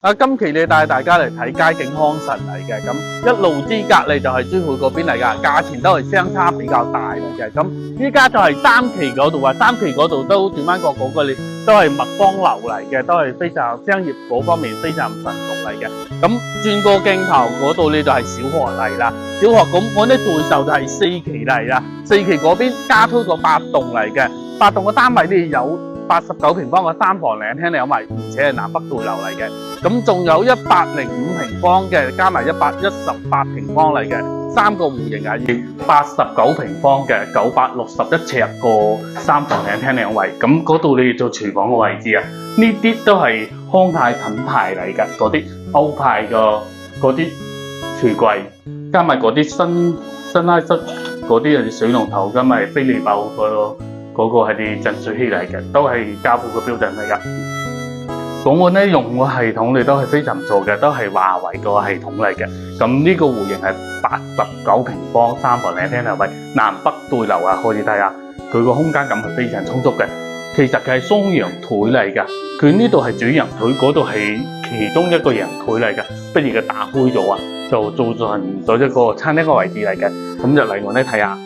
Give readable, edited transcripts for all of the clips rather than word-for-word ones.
今期你帶大家嚟睇佳景康臣嚟嘅，咁一路之隔離就係珠海嗰邊嚟㗎，價錢都係相差比較大嚟嘅。咁依家就係三期嗰度啊，三期嗰度都轉翻角嗰個咧，都係麥芳樓嚟嘅，都係非常商業嗰方面非常成熟嚟嘅。咁轉個鏡頭嗰度咧就係小學嚟啦，小學咁我呢對售就係四期嚟啦，四期嗰邊加推咗8棟嚟嘅，8棟嘅單位咧有89平方嘅3房2廳2衛，而且係南北對流嚟嘅。咁仲有105平方嘅，加埋118平方嚟嘅，3個戶型啊，亦89平方嘅961尺個3房2廳2衛。咁嗰度你做廚房嘅位置啊，呢啲都係康泰品牌嚟嘅，嗰啲歐派嘅嗰啲櫥櫃，加埋嗰啲新拉式嗰啲水龍頭，加埋飛利浦嗰個係啲淨水器嚟嘅，都係家寶嘅標準嚟㗎。咁我呢用個系統你都係非常唔錯嘅，都係華為個系統嚟嘅。咁呢個戶型係89平方3房2廳2衛，南北對流啊，可以睇下佢個空間感係非常充足嘅。其實佢係雙陽台嚟㗎，佢呢度係主陽台，嗰度係其中一個陽台嚟㗎。不如佢打開咗啊，就做成咗一個餐廳嘅位置嚟嘅。咁就嚟我呢睇下。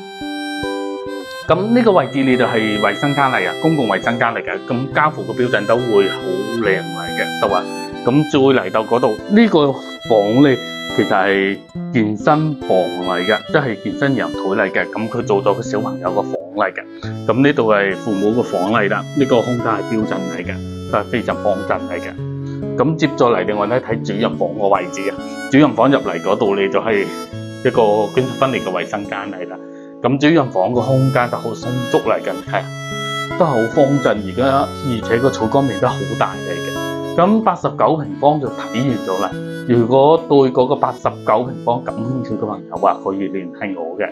咁呢個位置你就係衛生間嚟啊，公共衛生間嚟嘅。咁家父嘅標準都會好靚嚟嘅，得啊。咁再嚟到嗰度呢個房咧，其實係健身房嚟嘅，即係健身陽台嚟嘅。咁佢做咗個小朋友個房嚟嘅。咁呢度係父母個房嚟啦，呢個空間係標準嚟嘅，都係非常方正嚟嘅。咁接咗嚟另外咧睇主人房個位置啊，主人房入嚟嗰度你就係一個捐出分離嘅衛生間嚟啦。咁主人房個空間就好充足嚟嘅，係都係好方正，而且個採光面都好大嚟嘅。咁89平方就睇完咗啦。如果對嗰個89平方感興趣嘅朋友啊，可以聯繫我嘅。